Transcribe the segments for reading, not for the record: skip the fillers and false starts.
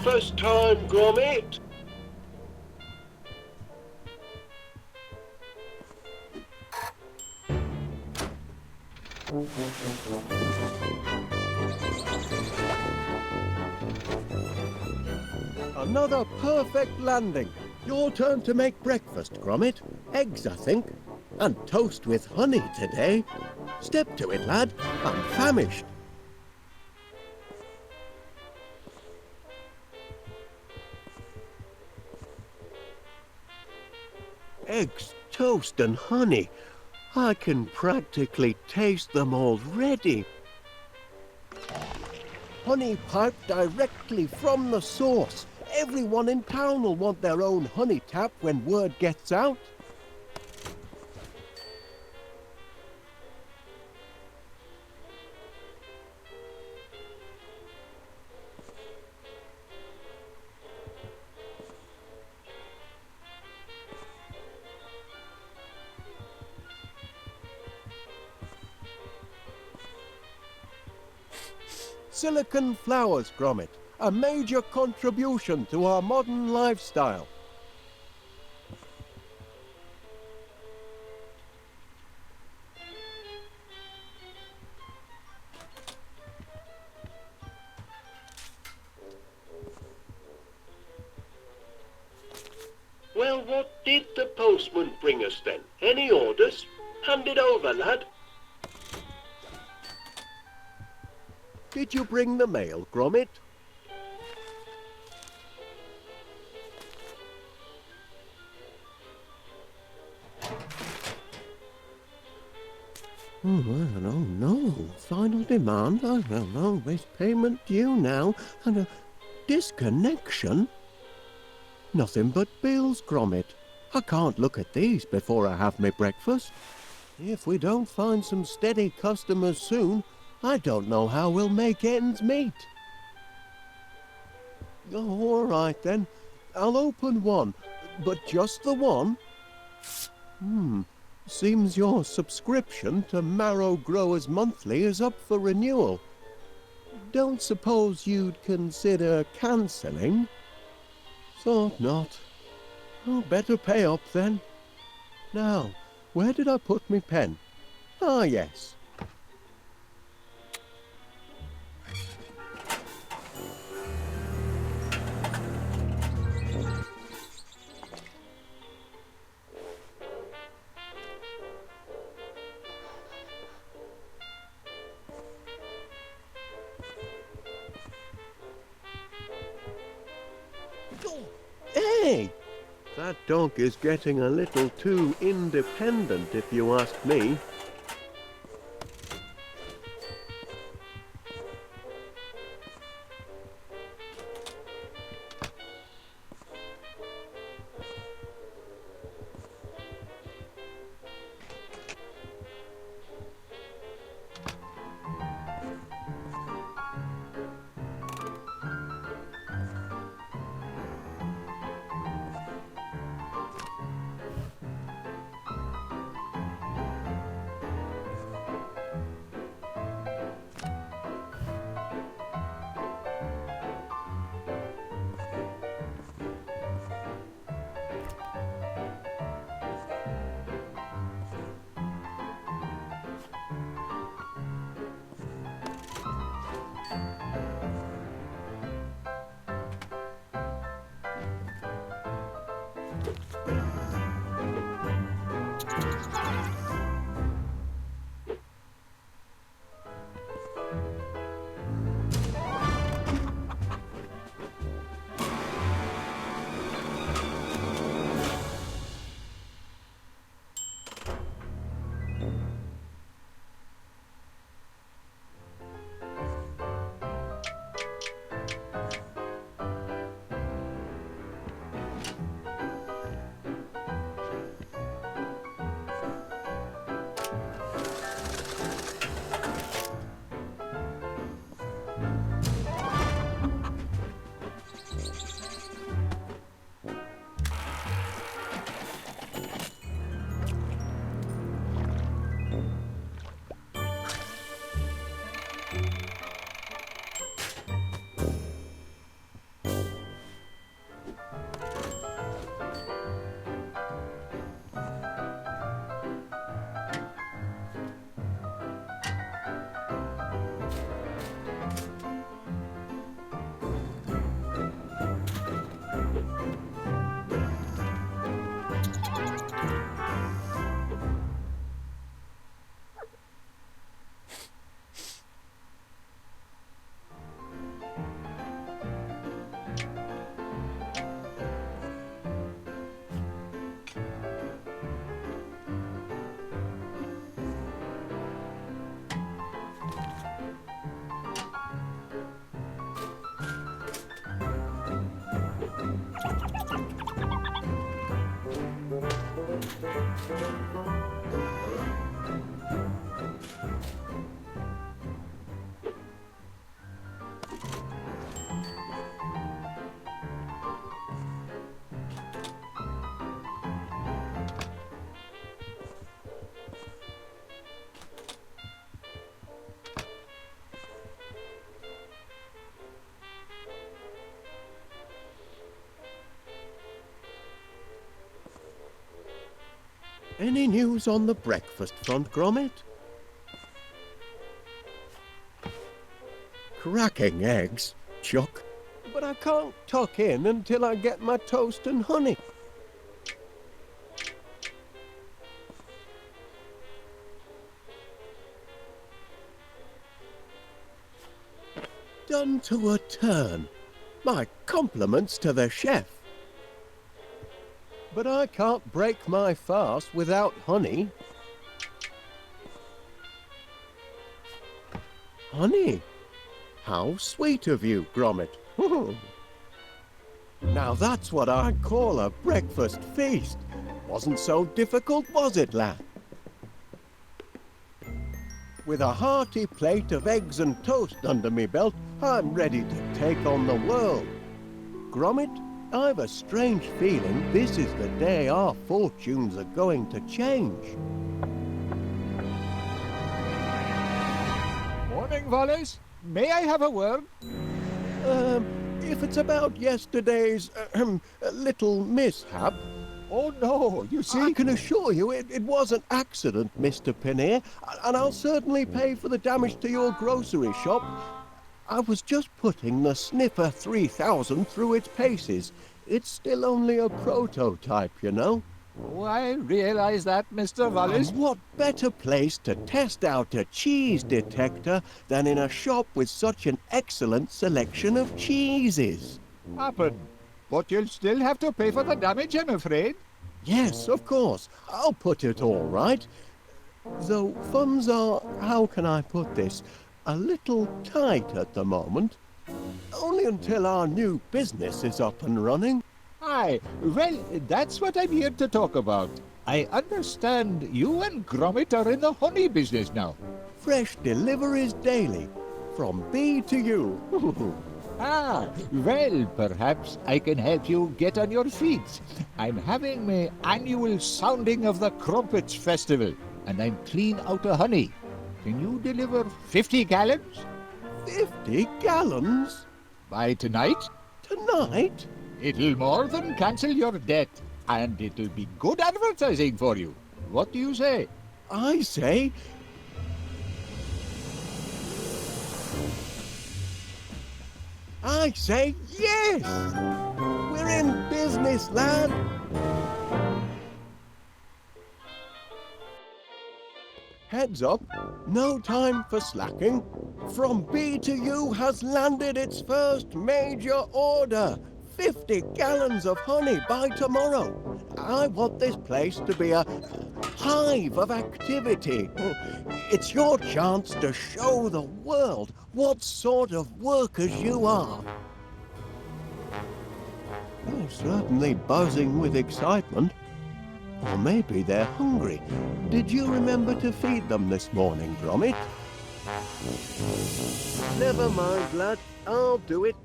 Breakfast time, Gromit! Another perfect landing. Your turn to make breakfast, Gromit. Eggs, I think. And toast with honey today. Step to it, lad. I'm famished. Eggs, toast and honey. I can practically taste them already. Honey piped directly from the source. Everyone in town will want their own honey tap when word gets out. Silicon flowers, Gromit, a major contribution to our modern lifestyle. Well, what did the postman bring us then? Any orders? Hand it over, lad. Did you bring the mail, Gromit? Oh, no. Final demand. I don't know. There's payment due now. And a disconnection? Nothing but bills, Gromit. I can't look at these before I have my breakfast. If we don't find some steady customers soon, I don't know how we'll make ends meet. Oh, all right then. I'll open one, but just the one. Seems your subscription to Marrow Growers Monthly is up for renewal. Don't suppose you'd consider cancelling? Thought not. Oh, better pay up then. Now, where did I put my pen? Ah, yes. Hey! That dog is getting a little too independent, if you ask me. Any news on the breakfast front, Gromit? Cracking eggs, Chuck. But I can't tuck in until I get my toast and honey. Done to a turn. My compliments to the chef. But I can't break my fast without honey. Honey? How sweet of you, Gromit. Now that's what I call a breakfast feast. Wasn't so difficult, was it, lad? With a hearty plate of eggs and toast under me belt, I'm ready to take on the world. Gromit, I've a strange feeling this is the day our fortunes are going to change. Morning, Wallace. May I have a word? If it's about yesterday's little mishap. Oh, no, you see... I can assure you it was an accident, Mr. Pinnear, and I'll certainly pay for the damage to your grocery shop. I was just putting the Sniffer 3000 through its paces. It's still only a prototype, you know. Oh, I realize that, Mr. Wallace. And what better place to test out a cheese detector than in a shop with such an excellent selection of cheeses? Happen. But you'll still have to pay for the damage, I'm afraid. Yes, of course. I'll put it all right. Though funds are, how can I put this, a little tight at the moment. Only until our new business is up and running. Aye, well, that's what I'm here to talk about. I understand you and Gromit are in the honey business now. Fresh deliveries daily, from bee to you. Ah, well, perhaps I can help you get on your feet. I'm having my annual sounding of the Crumpets Festival, and I'm clean out of honey. Can you deliver 50 gallons? 50 gallons? By tonight? Tonight? It'll more than cancel your debt, and it'll be good advertising for you. What do you say? I say... yes! We're in business, lad! Heads up, no time for slacking. From B to U has landed its first major order. 50 gallons of honey by tomorrow. I want this place to be a hive of activity. It's your chance to show the world what sort of workers you are. They're certainly buzzing with excitement. Or maybe they're hungry. Did you remember to feed them this morning, Gromit? Never mind, lad. I'll do it.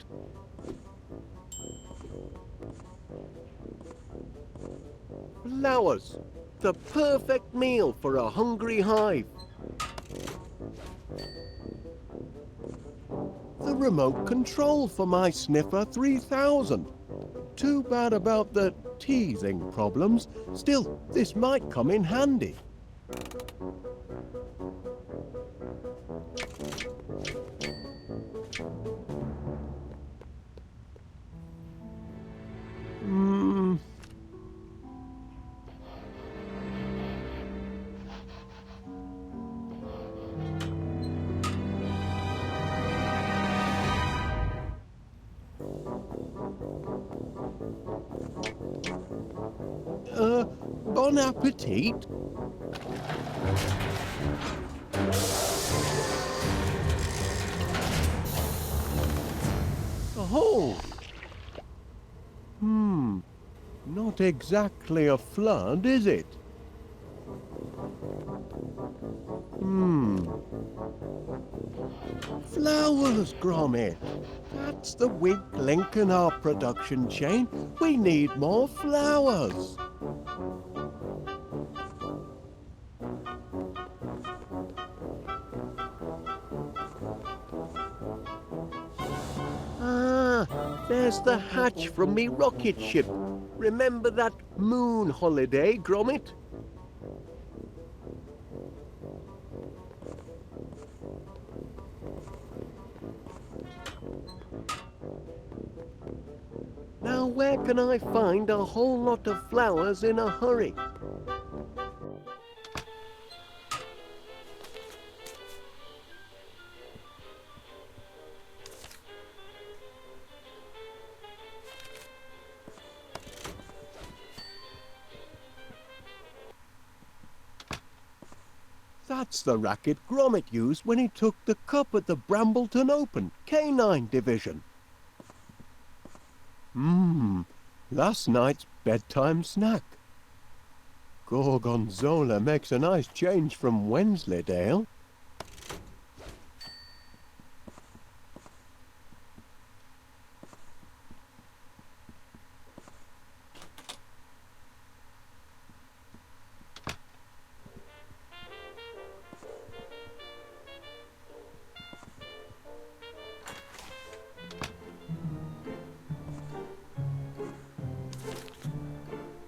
Flowers. The perfect meal for a hungry hive. The remote control for my Sniffer 3000. Too bad about the teething problems. Still, this might come in handy. Bon appetit. Oh. Not exactly a flood, is it? Flowers, Gromit. That's the weak link in our production chain. We need more flowers. Ah, there's the hatch from me rocket ship. Remember that moon holiday, Gromit? Now where can I find a whole lot of flowers in a hurry? That's the racket Gromit used when he took the cup at the Brambleton Open, Canine Division. Last night's bedtime snack. Gorgonzola makes a nice change from Wensleydale.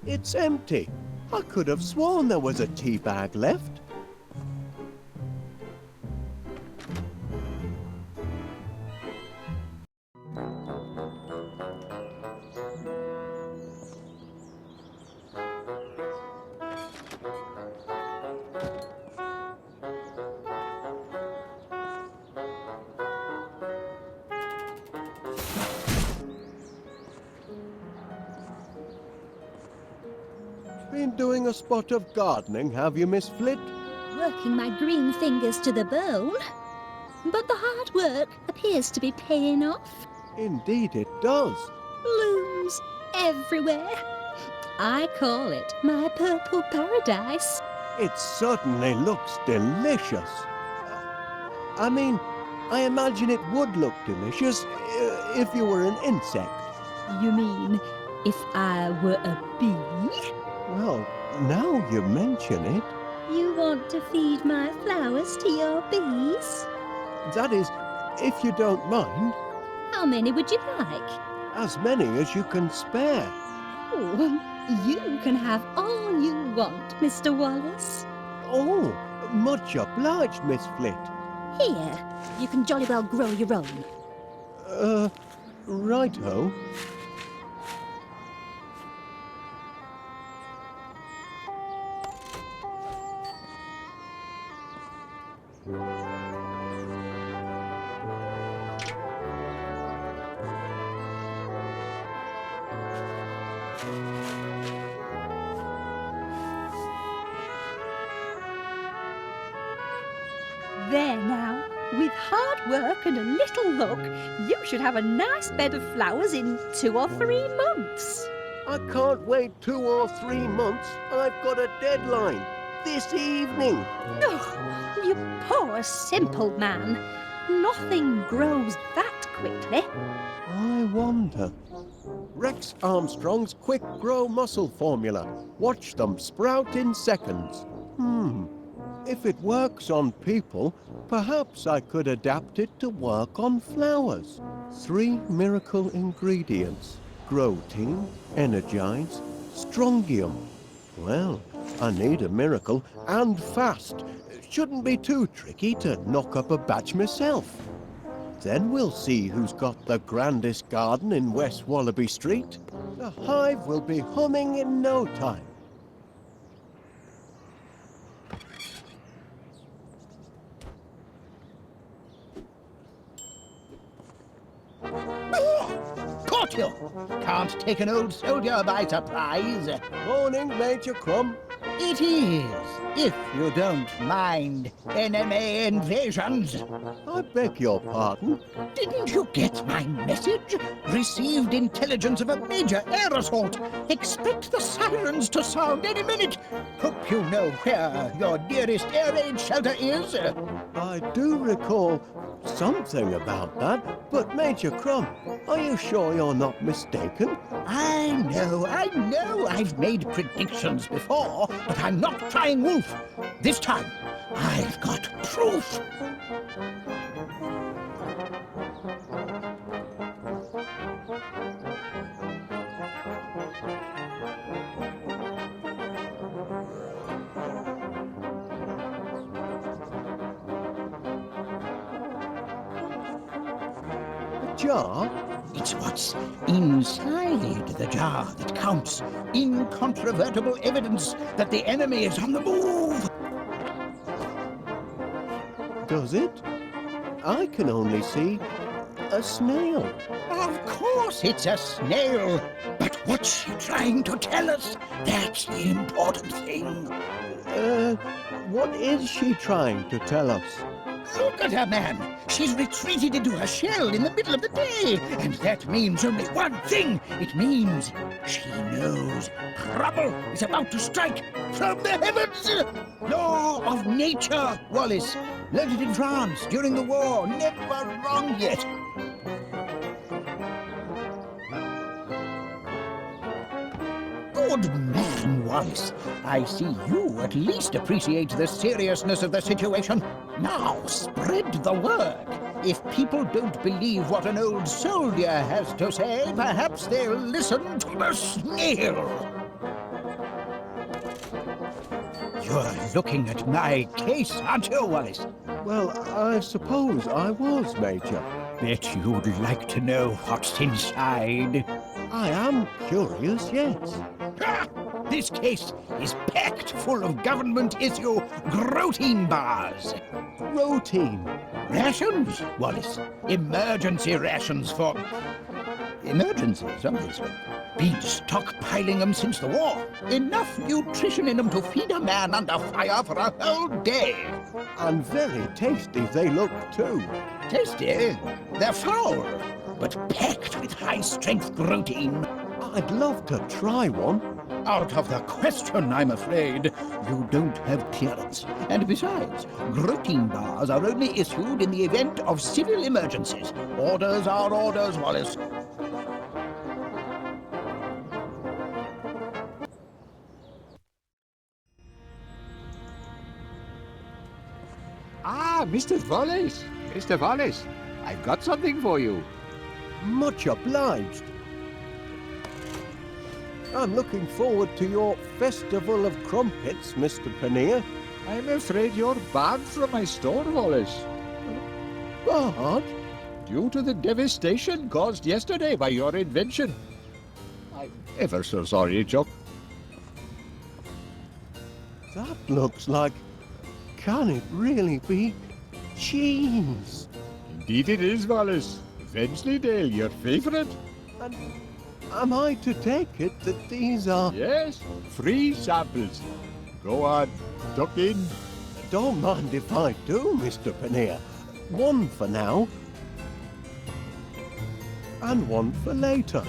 It's empty. I could have sworn there was a tea bag left. Been doing a spot of gardening, have you, Miss Flit? Working my green fingers to the bone. But the hard work appears to be paying off. Indeed it does. Blooms everywhere. I call it my purple paradise. It certainly looks delicious. I mean, I imagine it would look delicious if you were an insect. You mean if I were a bee? Well, now you mention it, You want to feed my flowers to your bees? that is, if you don't mind, How many would you like? as many as you can spare. Oh, you can have all you want, Mr. Wallace. Oh, much obliged, Miss Flit. Here, you can jolly well grow your own. Righto. There now, with hard work and a little luck, you should have a nice bed of flowers in 2 or 3 months. I can't wait 2 or 3 months. I've got a deadline. This evening. Oh, you poor simple man. Nothing grows that quickly. I wonder. Rex Armstrong's Quick Grow Muscle Formula. Watch them sprout in seconds. If it works on people, perhaps I could adapt it to work on flowers. 3 miracle ingredients. Grow Team, Energize, Strongium. Well, I need a miracle, and fast. Shouldn't be too tricky to knock up a batch myself. Then we'll see who's got the grandest garden in West Wallaby Street. The hive will be humming in no time. got you. Can't take an old soldier by surprise. Morning, Major Crumb. It is, if you don't mind enemy invasions. I beg your pardon. Didn't you get my message? Received intelligence of a major air assault. Expect the sirens to sound any minute. Hope you know where your nearest air raid shelter is. I do recall something about that, but Major Crumb, are you sure you're not mistaken? I know. I've made predictions before, but I'm not crying wolf. This time, I've got proof. A jar? It's what's inside the jar that counts. Incontrovertible evidence that the enemy is on the move. Does it? I can only see a snail. Of course it's a snail. But what's she trying to tell us? That's the important thing. What is she trying to tell us? Look at her, man. She's retreated into her shell in the middle of the day. And that means only one thing. It means she knows trouble is about to strike from the heavens. Law of nature, Wallace. Learned it in France during the war. Never wrong yet. Good man, Wallace. I see you at least appreciate the seriousness of the situation. Now, spread the word. If people don't believe what an old soldier has to say, perhaps they'll listen to the snail. You're looking at my case, aren't you, Wallace? Well, I suppose I was, Major. Bet you'd like to know what's inside. I am curious, yes. Ha! This case is packed full of government-issue protein bars. Routine. Rations, Wallace. Emergency rations for... emergencies, obviously. Been stockpiling them since the war. Enough nutrition in them to feed a man under fire for a whole day. And very tasty they look, too. Tasty? They're foul, but packed with high-strength protein. I'd love to try one. Out of the question, I'm afraid. You don't have clearance. And besides, protein bars are only issued in the event of civil emergencies. Orders are orders, Wallace. Ah, Mr. Wallace. Mr. Wallace, I've got something for you. Much obliged. I'm looking forward to your Festival of Crumpets, Mr. Pannier. I'm afraid you're barred from my store, Wallace. Barred? Due to the devastation caused yesterday by your invention. I'm ever so sorry, Chuck. That looks like... Can it really be cheese? Indeed it is, Wallace. Wensleydale, your favourite? And am I to take it that these are... Yes, free samples. Go on, tuck in. Don't mind if I do, Mr. Pannier. One for now. And one for later.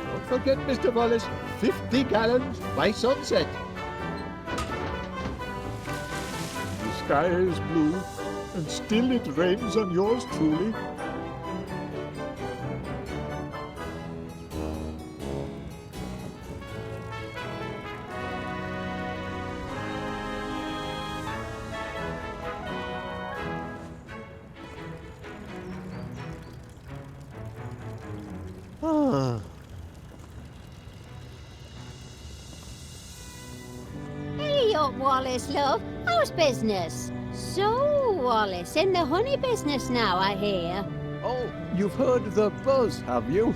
Don't forget, Mr. Wallace, 50 gallons by sunset. The sky is blue, and still it rains on yours truly. Ah. Hey up, Wallace, love. How's business? So, Wallace, in the honey business now, I hear. Oh, you've heard the buzz, have you?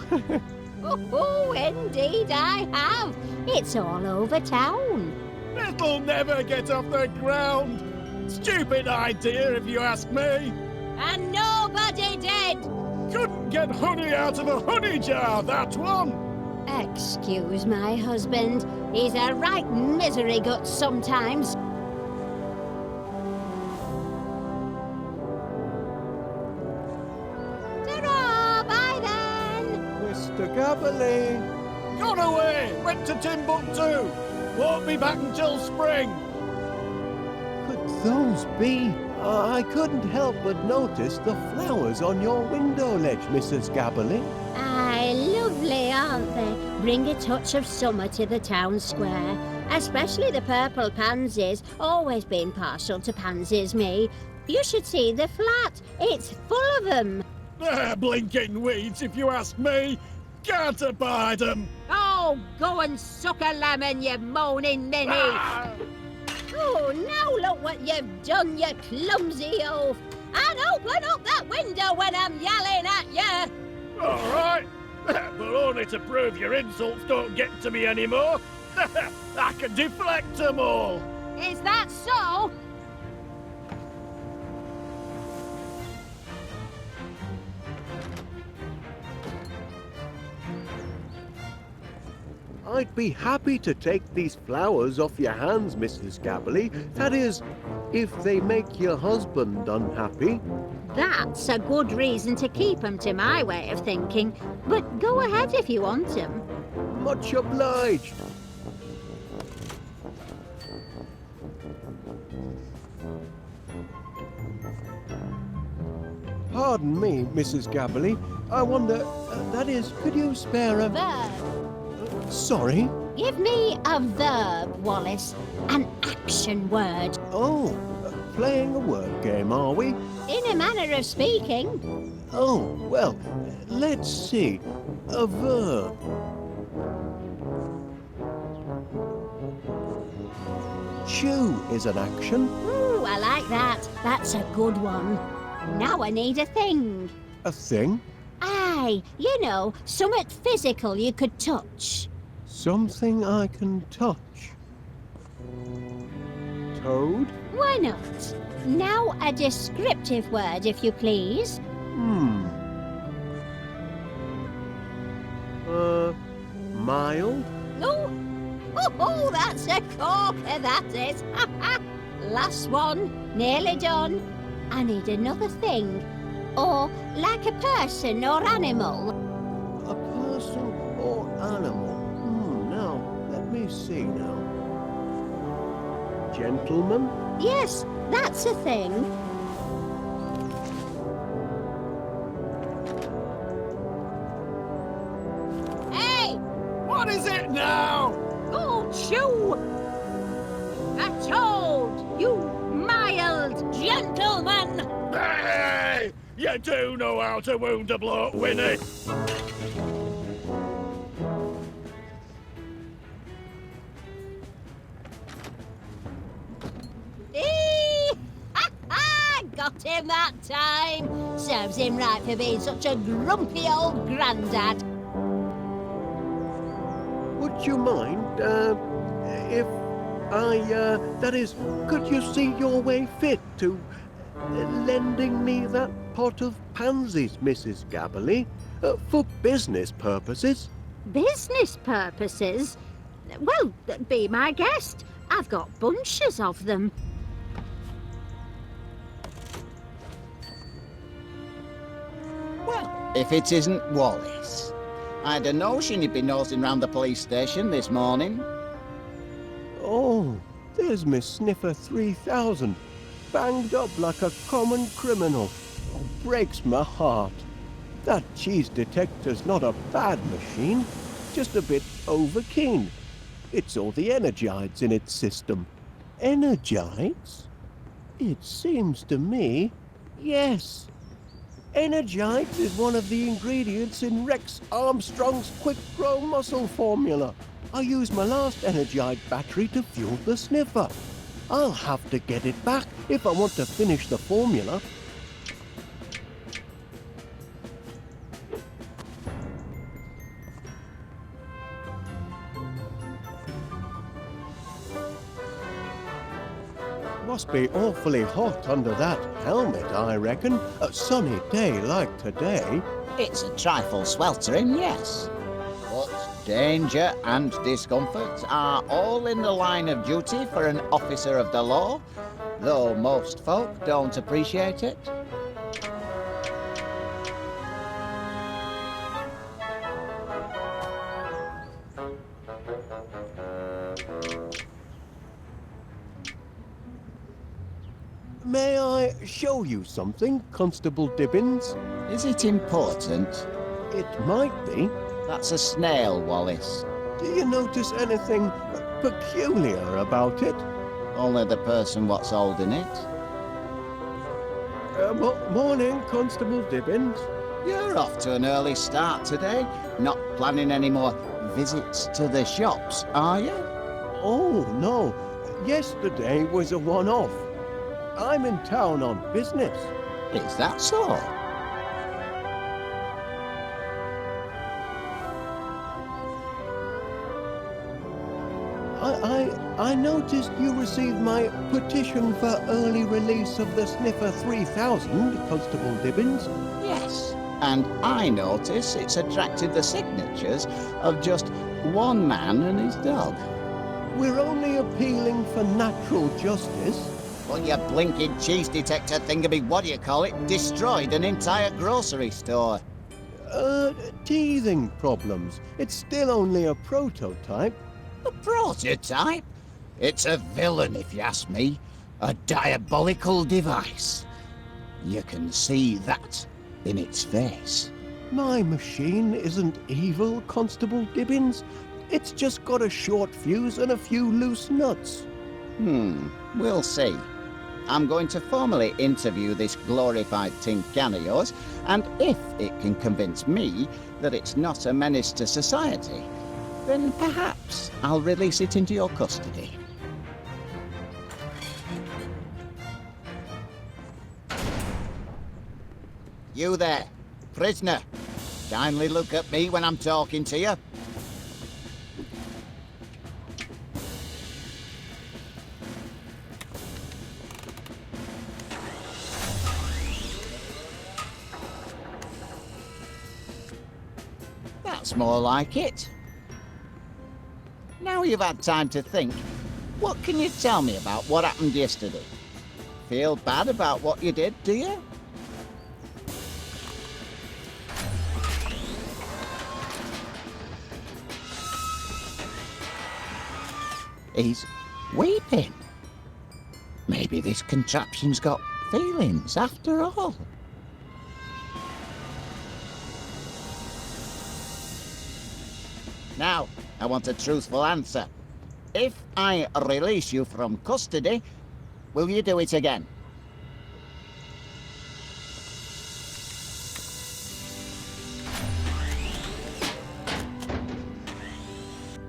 Oh, indeed I have. It's all over town. It'll never get off the ground. Stupid idea, if you ask me. And nobody did. Couldn't get honey out of a honey jar, that one. Excuse my husband. He's a right misery gut sometimes. Ta-ra! Bye then. Mr. Gabberly! Gone away, went to Timbuktu. Won't be back until spring. Could those be? I couldn't help but notice the flowers on your window ledge, Mrs. Gabberly. Aye, lovely, aren't they? Bring a touch of summer to the town square. Especially the purple pansies. Always been partial to pansies, me. You should see the flat. It's full of them. They're blinking weeds, if you ask me. Can't abide them. Oh, go and suck a lemon, you moaning ninny. Ah! Oh, now look what you've done, you clumsy oaf. And open up that window when I'm yelling at you. All right, but only to prove your insults don't get to me anymore. I can deflect them all. Is that so? I'd be happy to take these flowers off your hands, Mrs. Gabberly. That is, if they make your husband unhappy. That's a good reason to keep 'em, to my way of thinking. But go ahead if you want 'em. Much obliged. Pardon me, Mrs. Gabberly. I wonder, that is, could you spare a... Verb. Sorry? Give me a verb, Wallace. An action word. Oh, playing a word game, are we? In a manner of speaking. Oh, well, let's see. A verb. Chew is an action. Ooh, I like that. That's a good one. Now I need a thing. A thing. Aye, you know, something physical you could touch. Something I can touch. Toad? Why not? Now a descriptive word, if you please. Mild? Oh, that's a corker, that is. Last one, nearly done. I need another thing. Or like a person or animal. A person or animal? Now, let me see now. Gentleman? Yes, that's a thing. Hey! What is it now? Oh, chew! A toad, you mild gentleman! Hey! You do know how to wound a bloke, Winnie. Got him that time. Serves him right for being such a grumpy old grandad. Would you mind, if that is, could you see your way fit to lending me that pot of pansies, Mrs. Gabberly, for business purposes? Business purposes? Well, be my guest. I've got bunches of them. If it isn't Wallace. I had a notion he'd be nosing round the police station this morning. Oh, there's Miss Sniffer 3000, banged up like a common criminal. Oh, breaks my heart. That cheese detector's not a bad machine, just a bit overkeen. It's all the energites in its system. Energites? It seems to me, yes. Energite is one of the ingredients in Rex Armstrong's quick-grow muscle formula. I used my last Energite battery to fuel the sniffer. I'll have to get it back if I want to finish the formula. What's must be awfully hot under that helmet, I reckon. A sunny day like today. It's a trifle sweltering, yes. But danger and discomfort are all in the line of duty for an officer of the law, though most folk don't appreciate it. May I show you something, Constable Dibbins? Is it important? It might be. That's a snail, Wallace. Do you notice anything peculiar about it? Only the person what's holding it. Morning, Constable Dibbins. You're off to an early start today. Not planning any more visits to the shops, are you? Oh, no. Yesterday was a one-off. I'm in town on business. Is that so? I noticed you received my petition for early release of the Sniffer 3000, Constable Dibbins. Yes. And I notice it's attracted the signatures of just one man and his dog. We're only appealing for natural justice. Well, your blinking cheese detector thingammy, what do you call it, destroyed an entire grocery store. Teething problems. It's still only a prototype. A prototype? It's a villain, if you ask me. A diabolical device. You can see that in its face. My machine isn't evil, Constable Dibbins. It's just got a short fuse and a few loose nuts. We'll see. I'm going to formally interview this glorified tin can of yours, and if it can convince me that it's not a menace to society, then perhaps I'll release it into your custody. You there, prisoner. Kindly look at me when I'm talking to you. That's more like it. Now you've had time to think, what can you tell me about what happened yesterday? Feel bad about what you did, do you? He's weeping. Maybe this contraption's got feelings after all. Now, I want a truthful answer. If I release you from custody, will you do it again?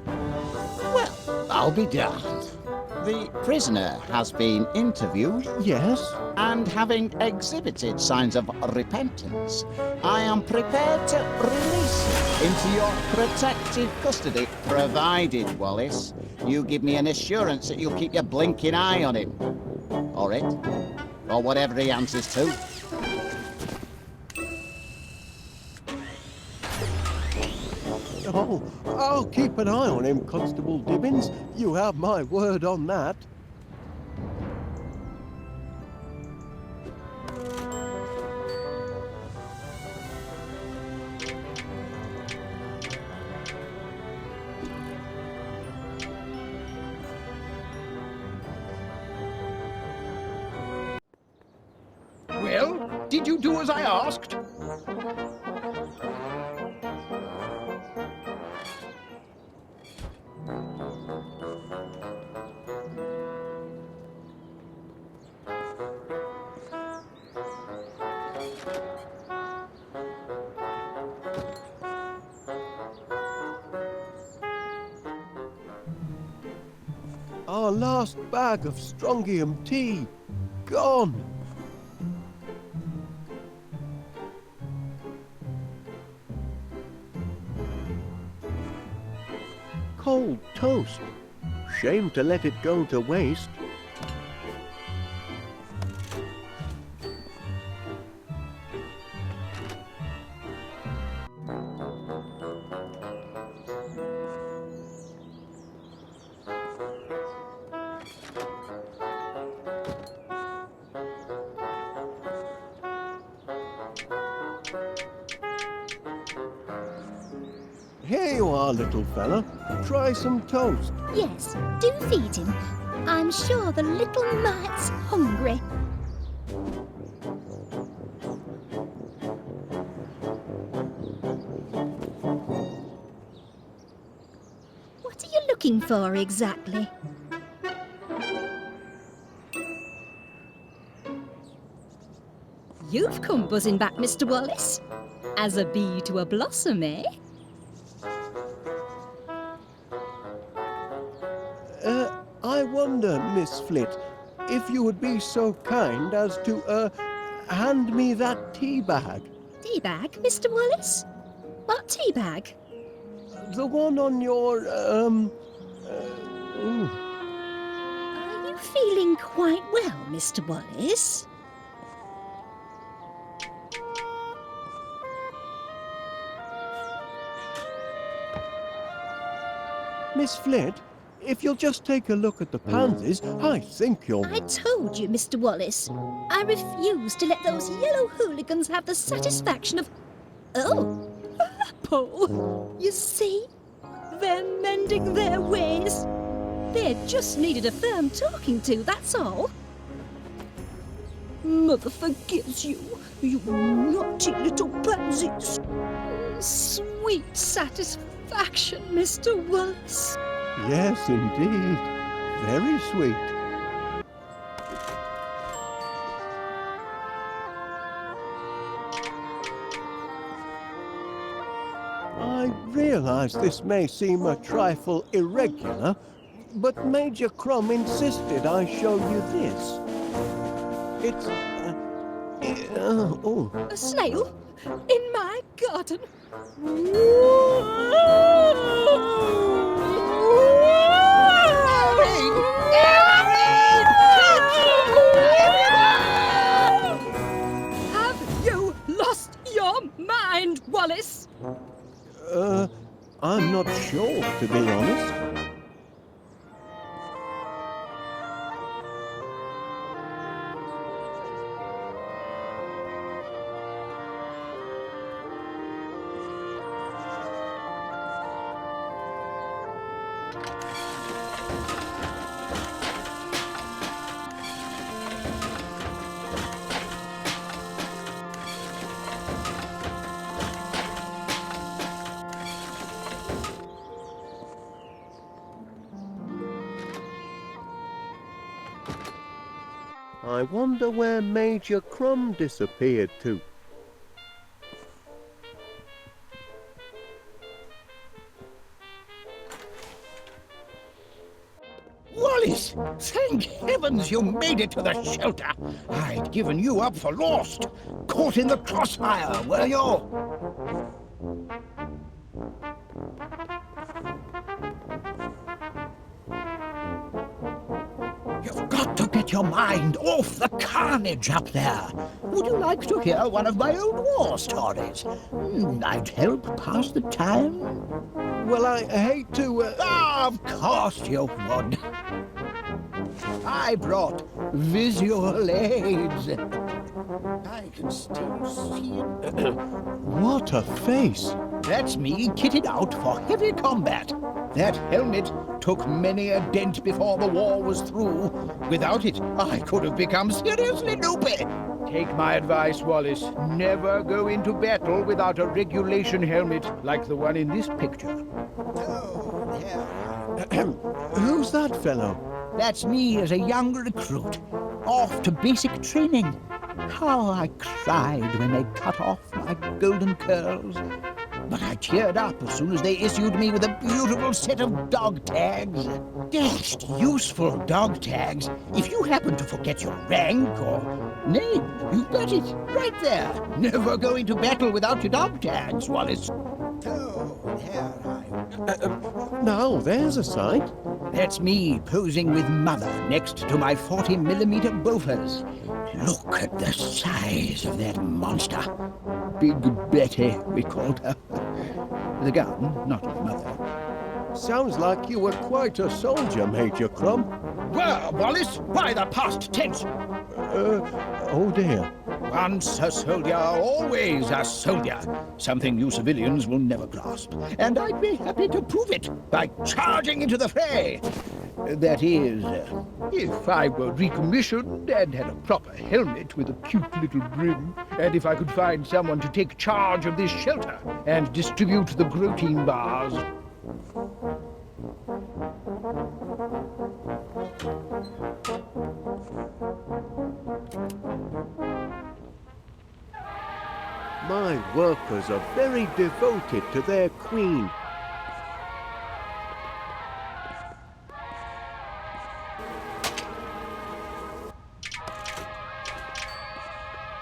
Well, I'll be damned. The prisoner has been interviewed. Yes? And having exhibited signs of repentance, I am prepared to release him into your protective custody, provided, Wallace, you give me an assurance that you'll keep your blinking eye on him. Or it. Or whatever he answers to. Oh, I'll keep an eye on him, Constable Dibbins. You have my word on that. Well, did you do as I asked? Our last bag of strontium tea. Gone. Cold toast. Shame to let it go to waste. Here you are, little fella. Try some toast. Yes, do feed him. I'm sure the little mite's hungry. What are you looking for exactly? You've come buzzing back, Mr. Wallace. As a bee to a blossom, eh? I wonder, Miss Flit, if you would be so kind as to, hand me that tea bag. Tea bag, Mr. Wallace? What tea bag? The one on your, ooh. Are you feeling quite well, Mr. Wallace? Miss Flit, if you'll just take a look at the pansies, I think you'll... I told you, Mr. Wallace. I refuse to let those yellow hooligans have the satisfaction of... Oh, Paul, you see? They're mending their ways. They just needed a firm talking to, that's all. Mother forgives you, you naughty little pansies. Sweet satisfaction, Mr. Wallace. Yes, indeed. Very sweet. I realise this may seem a trifle irregular, but Major Crumb insisted I show you this. It's... oh. A snail? In my garden? Have you lost your mind, Wallace? I'm not sure, to be honest. I wonder where Major Crumb disappeared to. Wallace! Thank heavens you made it to the shelter! I'd given you up for lost. Caught in the crossfire, were you? You've got to get your mind off the carnage up there. Would you like to hear one of my old war stories? I'd help pass the time. Well, I hate to... Of course you would. I brought visual aids. I can still see it. What a face! That's me kitted out for heavy combat. That helmet took many a dent before the war was through. Without it, I could have become seriously loopy. Take my advice, Wallace. Never go into battle without a regulation helmet like the one in this picture. Oh, Who's that fellow? that's me as a young recruit, off to basic training. How I cried when they cut off my golden curls. But I cheered up as soon as they issued me with a beautiful set of dog tags. Dashed useful dog tags if you happen to forget your rank or name. You've got it, right there. Never go into battle without your dog tags, Wallace. Oh, there Now, there's a sight. That's me posing with Mother next to my 40mm Bofors. Look at the size of that monster. Big Betty, we called her. The gun, not Mother. Sounds like you were quite a soldier, Major Crumb. Where, Wallace? Why the past tense? Oh dear. Once a soldier, always a soldier. Something you civilians will never grasp. And I'd be happy to prove it by charging into the fray. That is, if I were recommissioned and had a proper helmet with a cute little brim, and if I could find someone to take charge of this shelter and distribute the protein bars. My workers are very devoted to their queen.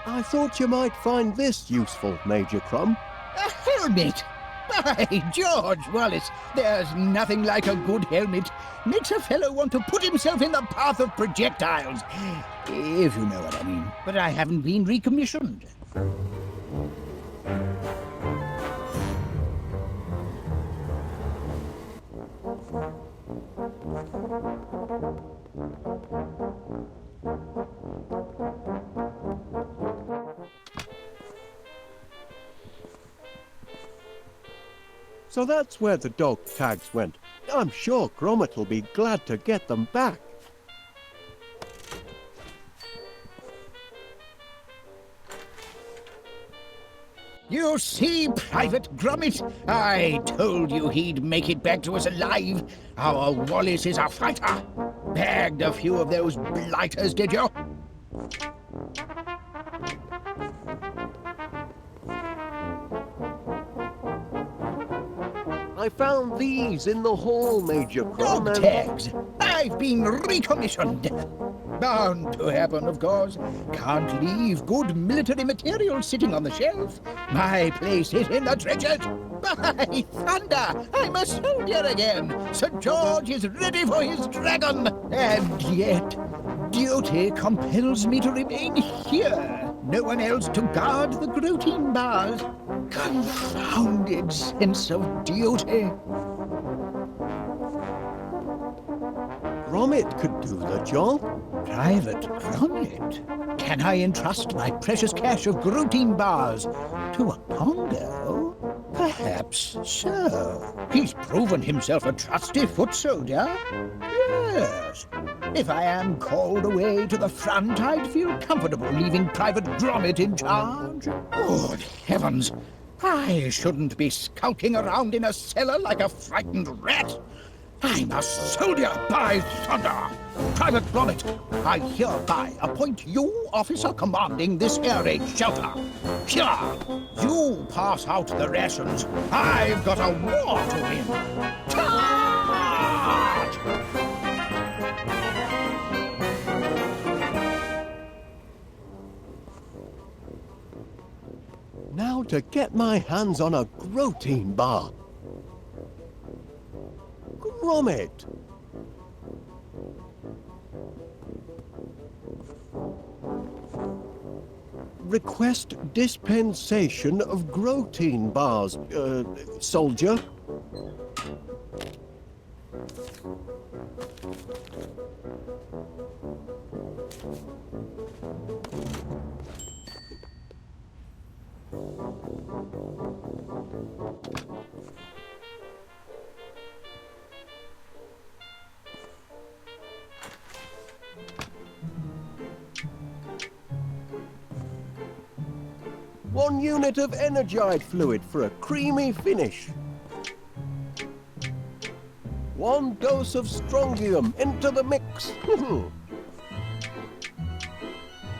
I thought you might find this useful, Major Crumb. A helmet! By George, Wallace, there's nothing like a good helmet. Makes a fellow want to put himself in the path of projectiles. If you know what I mean. But I haven't been recommissioned. So that's where the dog tags went. I'm sure Gromit will be glad to get them back. You see, Private Gromit, I told you he'd make it back to us alive. Our Wallace is a fighter. Bagged a few of those blighters, did you? I found these in the hall, Major Crumb. Dog tags! I've been recommissioned. Bound to happen, of course. Can't leave good military material sitting on the shelf. My place is in the trenches. By thunder, I'm a soldier again. Sir George is ready for his dragon. And yet, duty compels me to remain here. No one else to guard the protein bars. Confounded sense of duty. Gromit could do the job. Private Gromit? Can I entrust my precious cache of protein bars to a Pongo? Perhaps so. He's proven himself a trusty foot soldier. Yes. If I am called away to the front, I'd feel comfortable leaving Private Gromit in charge. Good heavens! I shouldn't be skulking around in a cellar like a frightened rat. I'm a soldier, by thunder! Private Gromit, I hereby appoint you officer commanding this air raid shelter. Here, you pass out the rations. I've got a war to win. Charge! Now to get my hands on a protein bar. Gromit! Request dispensation of protein bars, soldier. One unit of energite fluid for a creamy finish. One dose of strontium into the mix.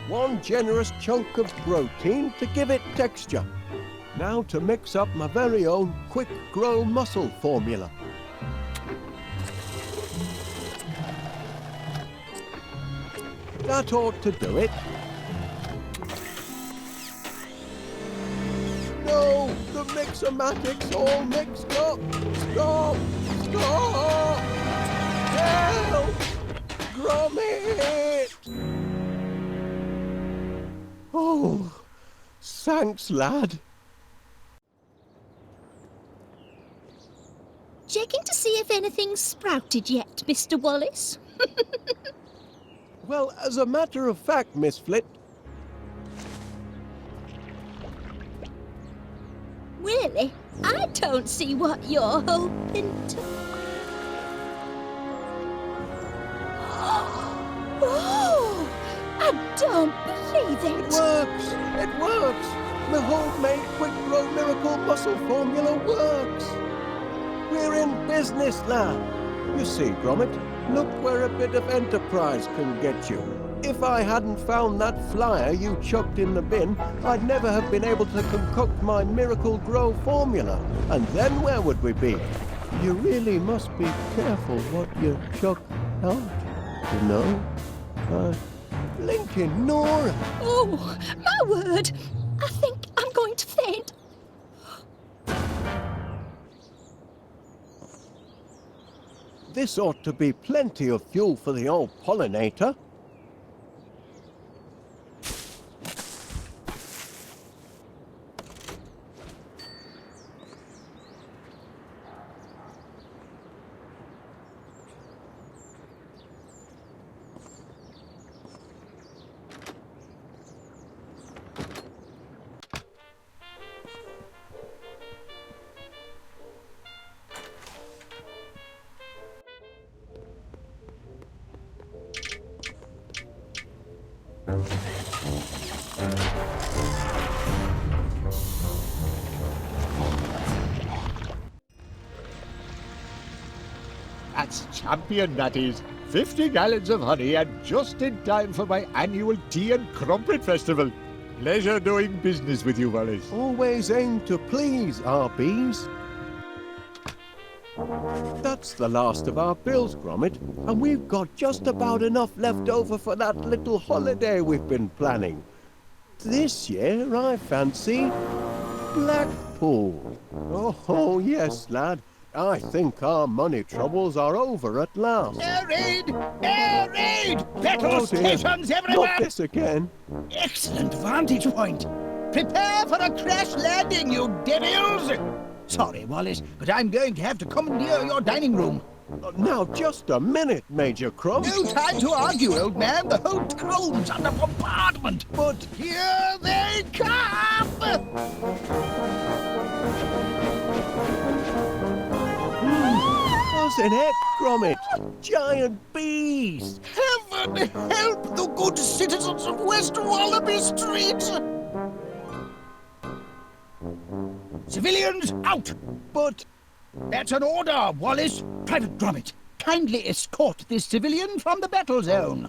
One generous chunk of protein to give it texture. Now to mix up my very own quick grow muscle formula. That ought to do it. No, the mixomatic's all mixed up. Stop! Stop! Help! Gromit! Oh, thanks, lad. Checking to see if anything's sprouted yet, Mr. Wallace. Well, as a matter of fact, Miss Flit, Really? I don't see what you're hoping to... Oh! I don't believe It it! works! It works! The homemade quick grow miracle muscle formula works! We're in business, lad! You see, Gromit, look where a bit of enterprise can get you. If I hadn't found that flyer you chucked in the bin, I'd never have been able to concoct my Miracle Grow formula. And then where would we be? You really must be careful what you chuck out, you know? Blinking Nora! Oh, my word! I think I'm going to faint. This ought to be plenty of fuel for the old pollinator. That's champion, that is. 50 gallons of honey and just in time for my annual tea and crumpet festival. Pleasure doing business with you, Wallace. Always aim to please our bees. That's the last of our bills, Gromit, and we've got just about enough left over for that little holiday we've been planning. This year, I fancy Blackpool. Oh, yes, lad. I think our money troubles are over at last. Air raid! Air raid! Battle Oh, dear. stations everywhere! Not this again. Excellent vantage point. Prepare for a crash landing, you devils! Sorry, Wallace, but I'm going to have to commandeer your dining room. Now, just a minute, Major Crumb. No time to argue, old man. The whole town's under bombardment. But Here they come! what's an heck, Gromit? Giant bees! Heaven help the good citizens of West Wallaby Street! Civilians, out! But That's an order, Wallace. Private Gromit, kindly escort this civilian from the battle zone.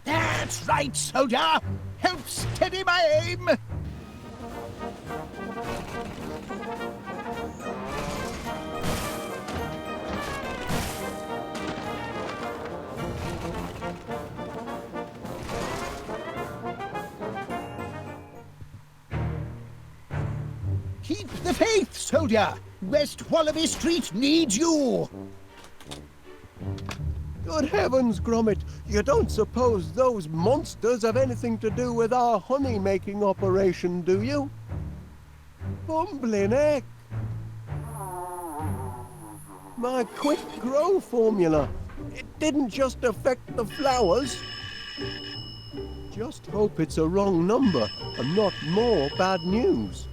That's right, soldier. Help steady my aim. Keep the faith, soldier. West Wallaby Street needs you. good heavens, Gromit, you don't suppose those monsters have anything to do with our honey-making operation, do you? Bumbling heck! My quick grow formula. It didn't just affect the flowers. Just hope it's a wrong number and not more bad news.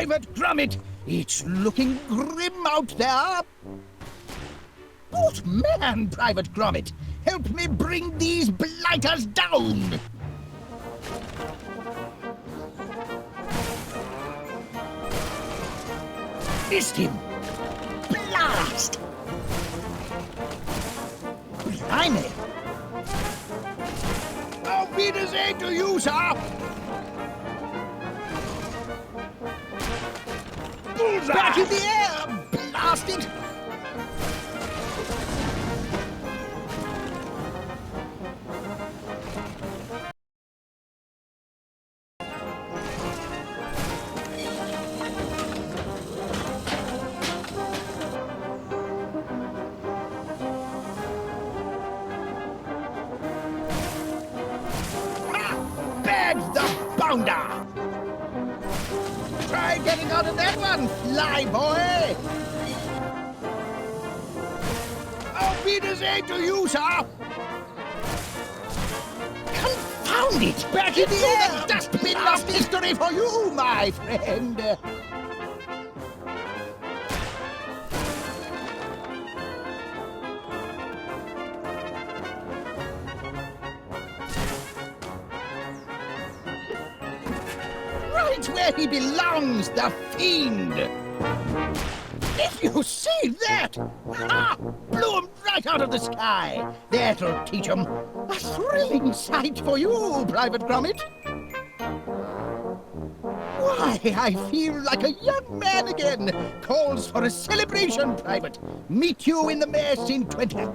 Private Gromit! It's looking grim out there! Good man, Private Gromit! Help me bring these blighters down! Missed him! Blast! Blimey! Auf Wiedersehen to you, sir! Bullseye! Back in the air! Blast it! Bounder! Try getting out of that one, fly boy! Auf Wiedersehen to you, sir! Confound it! Back in the air! Dustbin of history for you, my friend! Right where he belongs, the fiend! Did you see that? Ha! Blew him right out of the sky! That'll teach him. A thrilling sight for you, Private Gromit. Why, I feel like a young man again. Calls for a celebration, Private. Meet you in the mess in 20...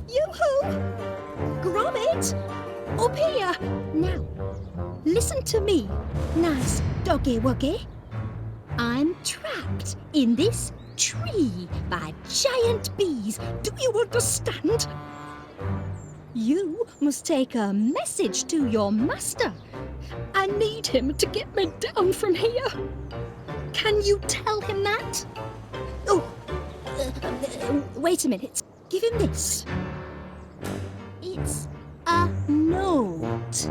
Yoo-hoo! Gromit! Up here! Now, listen to me, nice doggy-wuggy. I'm trapped in this tree by giant bees. Do you understand? You must take a message to your master. I need him to get me down from here. Can you tell him that? Oh, wait a minute. Give him this. It's a note.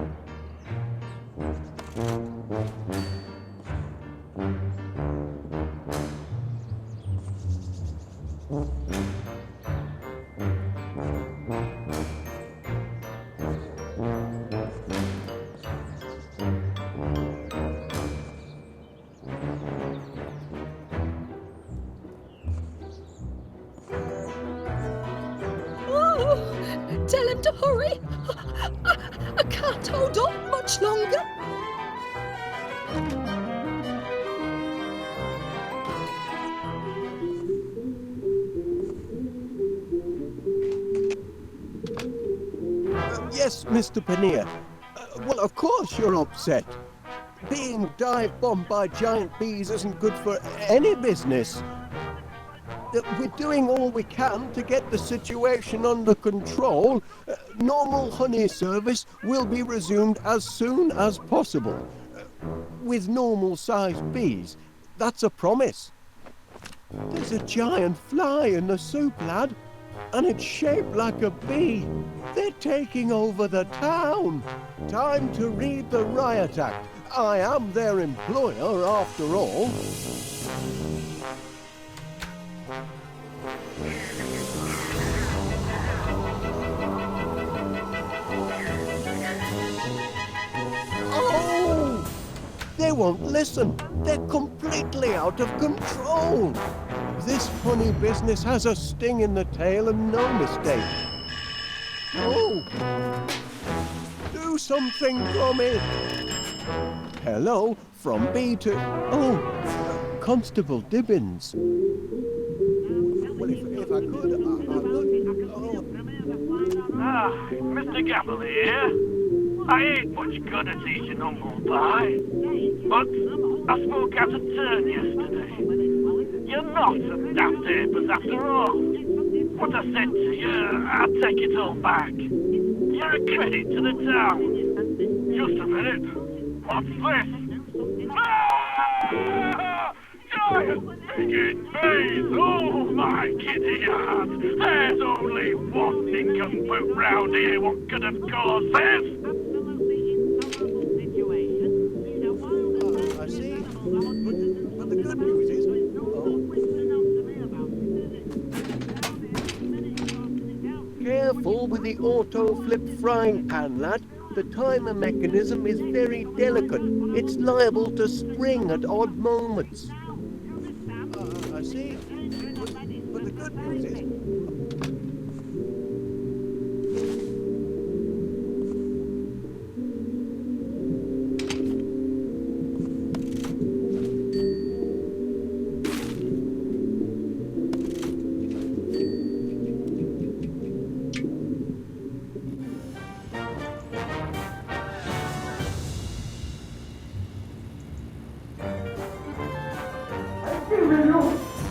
Tell him to hurry. I can't hold on much longer. Yes, Mr. Paneer. Well, of course you're upset. Being dive-bombed by giant bees isn't good for any business. We're doing all we can to get the situation under control. Normal honey service will be resumed as soon as possible. With normal-sized bees. That's a promise. There's a giant fly in the soup, lad. And it's shaped like a bee. They're taking over the town. Time to read the Riot Act. I am their employer, after all. Oh! They won't listen. They're completely out of control. This honey business has a sting in the tail and no mistake. Oh! Do something, Gromit! Hello, from B to... Oh, Constable Dibbins. Well, if I could, I would... Oh. Ah, Mr. Gabble here. I ain't much good at eating humble pie, but I spoke out of turn yesterday. You're not a daft apers after all. What I said to you, I'll take it all back. You're a credit to the town. Just a minute. What's this? Ah! Giant friggin' bees! Oh my kitty heart! There's only one nincompoop round here what could have caused this! I see. But the good news is... Careful with the auto-flip frying pan, lad. The timer mechanism is very delicate. It's liable to spring at odd moments. I see. But the good news is...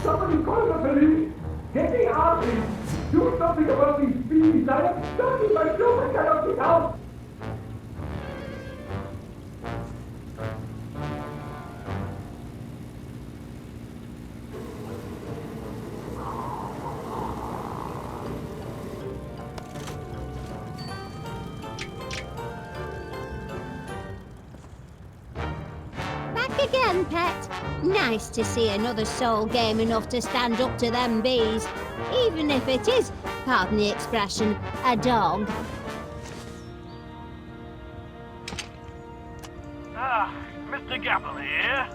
Somebody call the police! Get me out of here! Do something about these bees! I am stuck in my room! I cannot get out! Back again, pet. Nice to see another soul game enough to stand up to them bees, even if it is, pardon the expression, a dog. Ah, Mr. Gabble here.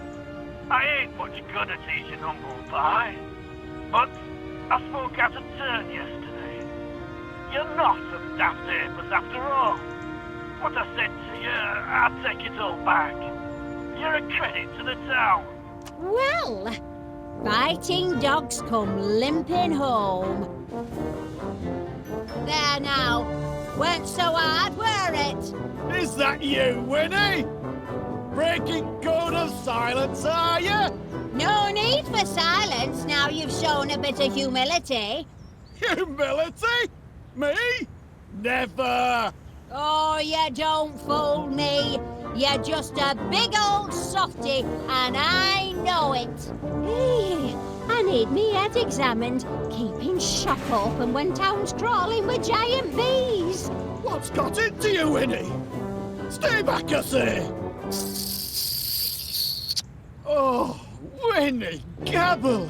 I ain't much good at eating humble pie, but I spoke out of turn yesterday. You're not a daft apers after all. What I said to you, I'll take it all back. You're a credit to the town. Well, fighting dogs come limping home. There now, weren't so hard, were it? Is that you, Winnie? Breaking code of silence, are you? No need for silence now you've shown a bit of humility. Humility? Me? Never! Oh, you don't fool me. You're just a big old softy, and I know it. Hey, I need me head examined, keeping shop open when town's crawling with giant bees. What's got into you, Winnie? Stay back, I say! Oh, Winnie Gabble!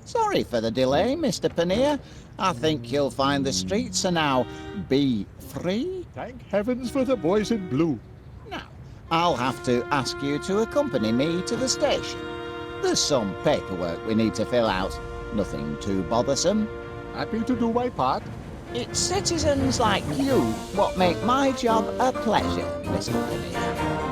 Sorry for the delay, Mr. Paneer. I think you'll find the streets are now bee-free. Thank heavens for the boys in blue. Now, I'll have to ask you to accompany me to the station. There's some paperwork we need to fill out. Nothing too bothersome. Happy to do my part. It's citizens like you what make my job a pleasure, Mr. Paneer.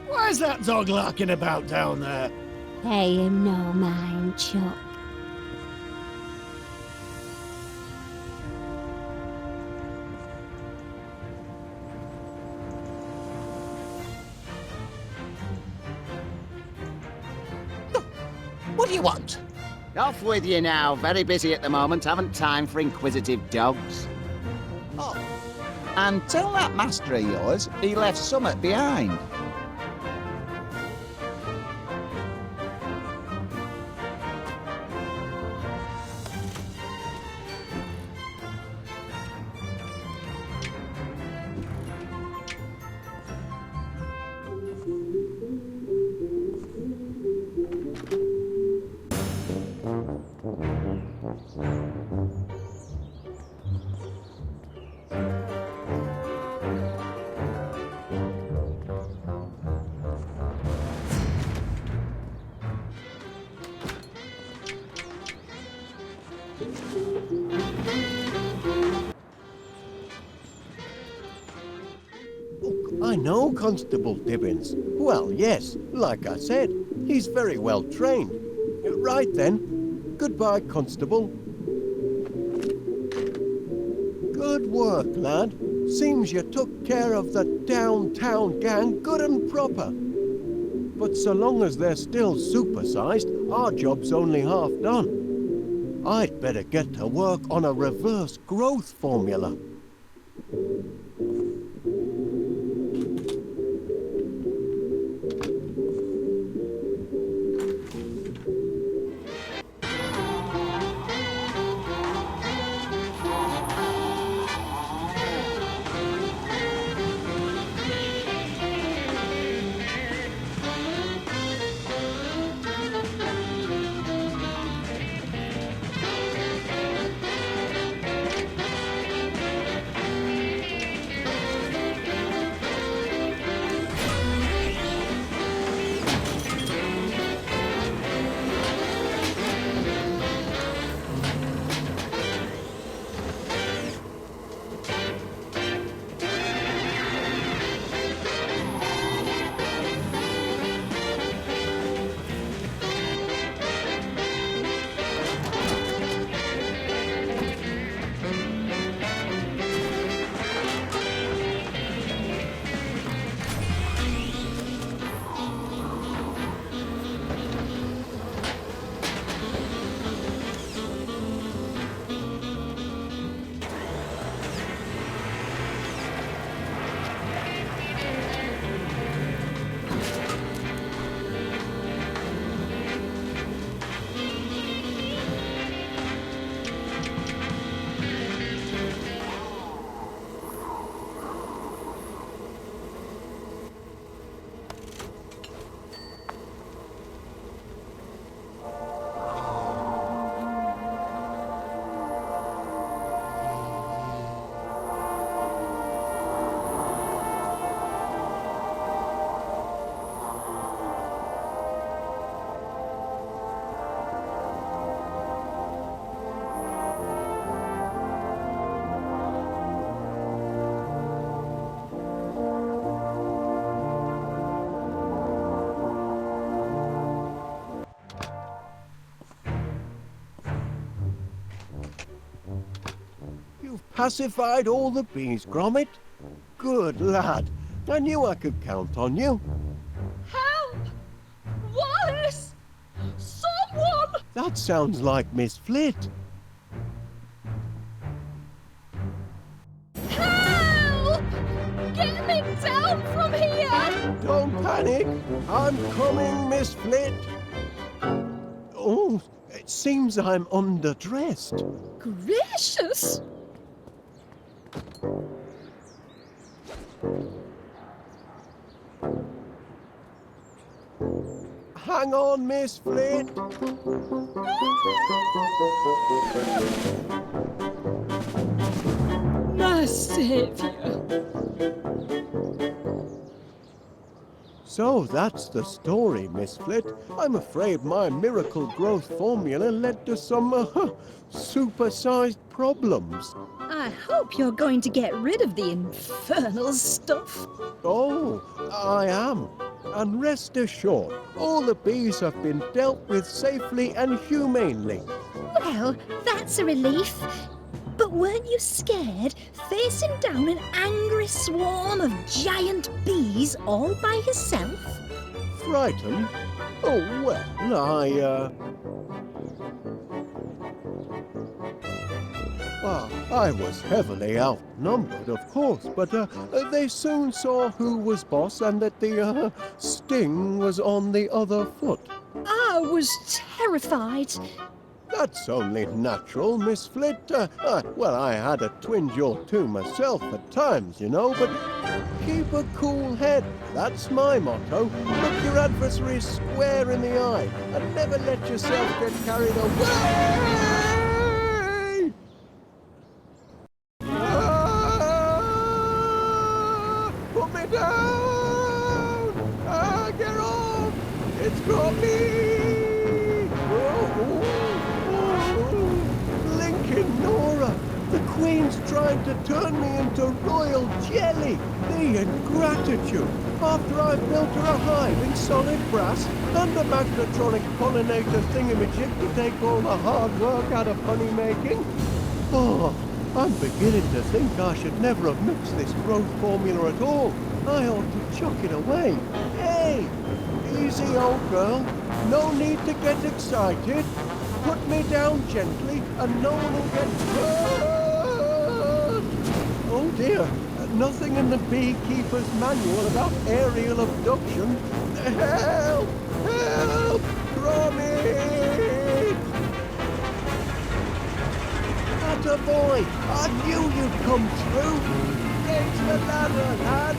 Why's that dog larking about down there? Pay him no mind, Chuck. What do you want? Off with you now. Very busy at the moment. Haven't time for inquisitive dogs. Oh, And tell that master of yours he left summat behind. I know Constable Tibbins. Well, yes, like I said, he's very well trained. Right then. Goodbye, Constable. Good work, lad. Seems you took care of the downtown gang good and proper. But so long as they're still supersized, our job's only half done. I'd better get to work on a reverse growth formula. Pacified all the bees, Gromit? Good lad. I knew I could count on you. Help! Wallace! Someone! That sounds like Miss Flit. Help! Get me down from here! Don't panic. I'm coming, Miss Flit. Oh, it seems I'm underdressed. Gracious! Hang on, Miss Flit. My saviour! So that's the story, Miss Flit. I'm afraid my miracle growth formula led to some supersized problems. I hope you're going to get rid of the infernal stuff. Oh, I am. And rest assured, all the bees have been dealt with safely and humanely. Well, that's a relief. But weren't you scared facing down an angry swarm of giant bees all by yourself? Frightened? Oh, well, I was heavily outnumbered, of course, but they soon saw who was boss and that the sting was on the other foot. I was terrified. That's only natural, Miss Flit. Well, I had a twinge or two myself at times, you know, but keep a cool head. That's my motto. Look your adversary square in the eye and never let yourself get carried away. Put me down! Get off! It's got me! Blinking Nora! The Queen's trying to turn me into royal jelly! The ingratitude! After I've built her a hive in solid brass and a magnetronic pollinator thingamajig to take all the hard work out of honey making. Oh, I'm beginning to think I should never have mixed this growth formula at all. I ought to chuck it away. Hey! Easy, old girl. No need to get excited. Put me down gently and no one will get hurt. Oh dear, nothing in the beekeeper's manual about aerial abduction. Help! Help! Gromit! Attaboy! I knew you'd come through. Get the ladder, lad.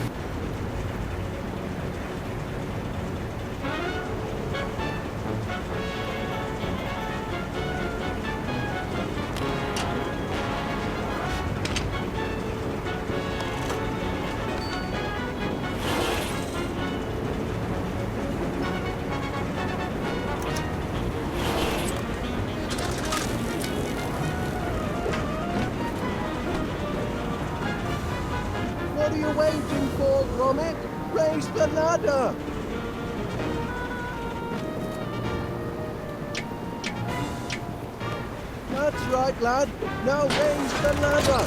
What are you waiting for, Gromit? Raise the ladder! That's right, lad. Now raise the ladder!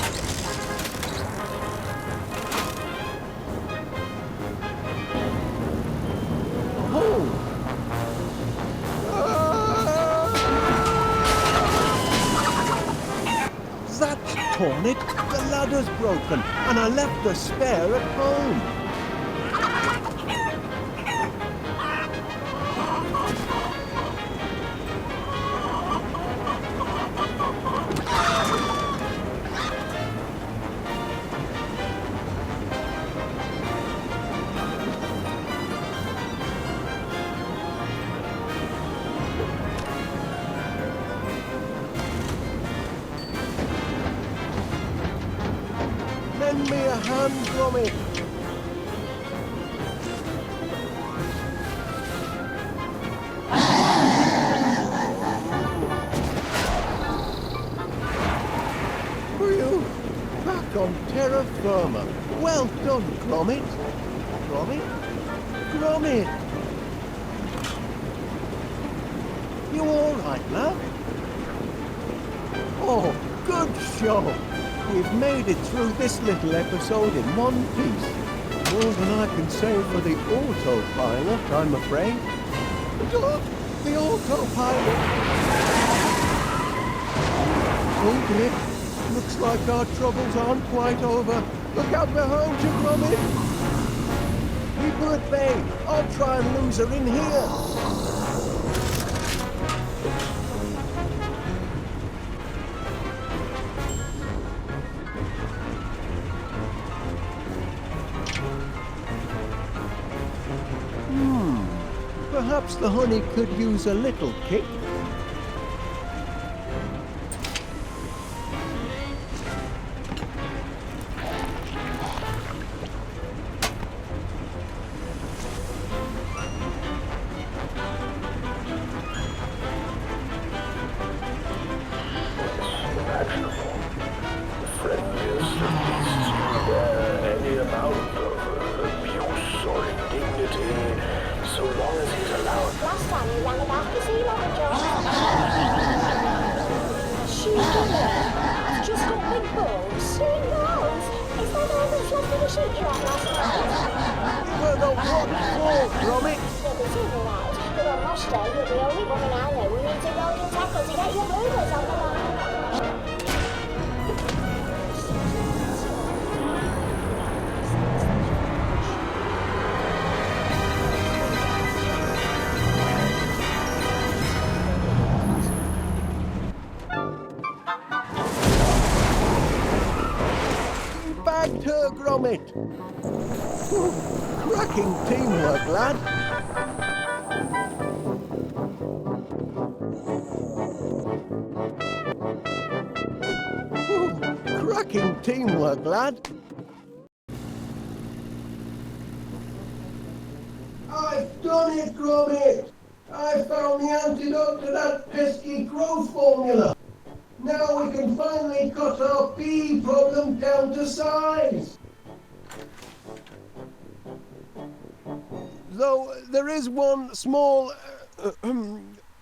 Oh! That's torn it! The ladder's broken, and I left the spare at home. Lend me a hand, Gromit. Phew! Back on terra firma. Well done, Gromit. Gromit? Gromit! You all right, love? Oh, good show. We've made it through this little episode in one piece. More than I can say for the autopilot, I'm afraid. The autopilot! Oh dear, looks like our troubles aren't quite over. Look out behind you, Gromit! Keep her at bay. I'll try and lose her in here. Perhaps the honey could use a little kick. Any amount of abuse or indignity, so long as he's allowed. Last time you ran about the sea like a job. She's I've just got big balls. Who knows? Is that all that's left of the sheet you had last night? Well, the what for, Gromit? You'll be too right, but on wash day you're the only woman I know who needs a rolling tackle to get your movers on the line. Gromit. Cracking teamwork, lad. Cracking teamwork, lad. I've done it, Gromit. I found the antidote to that pesky growth formula. Now we can finally cut our bee problem down to size. Though there is one small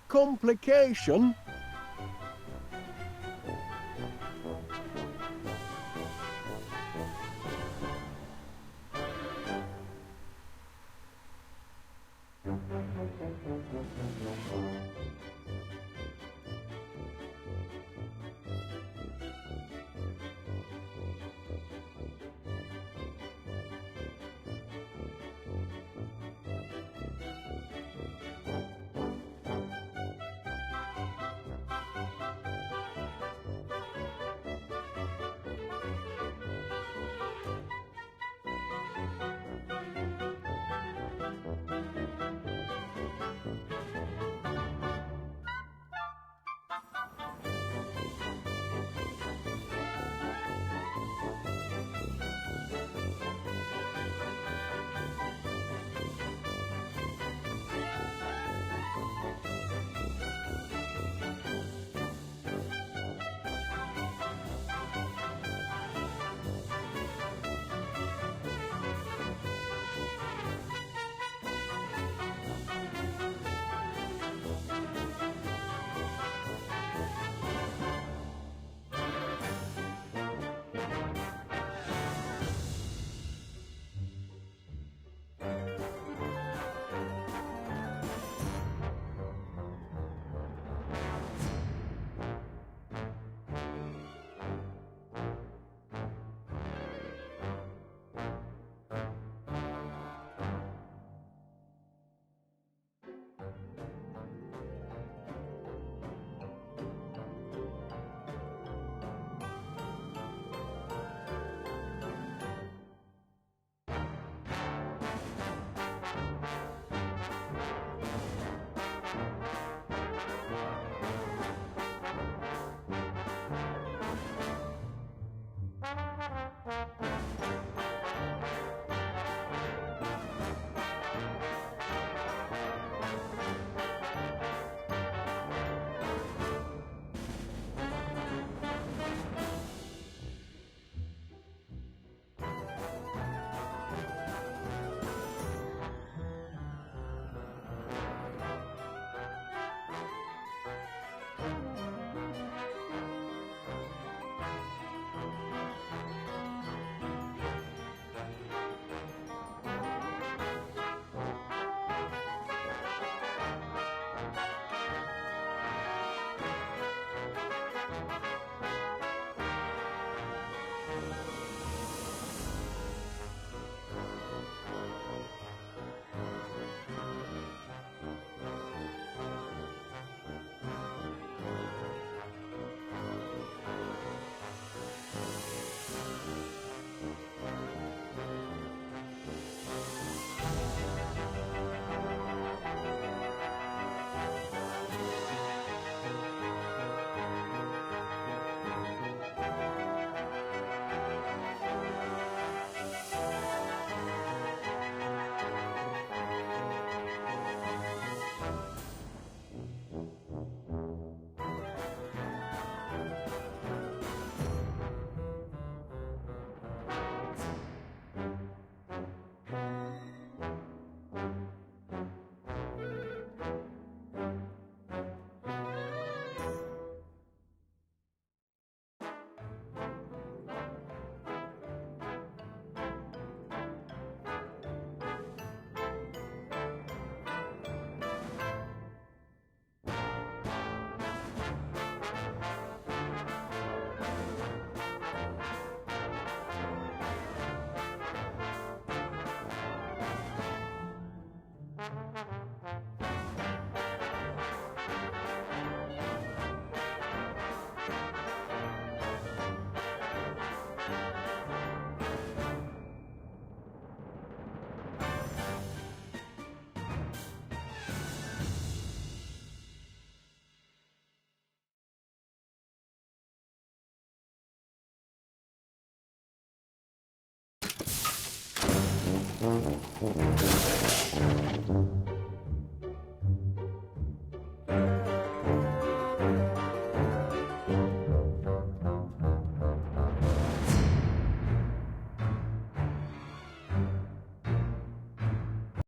complication.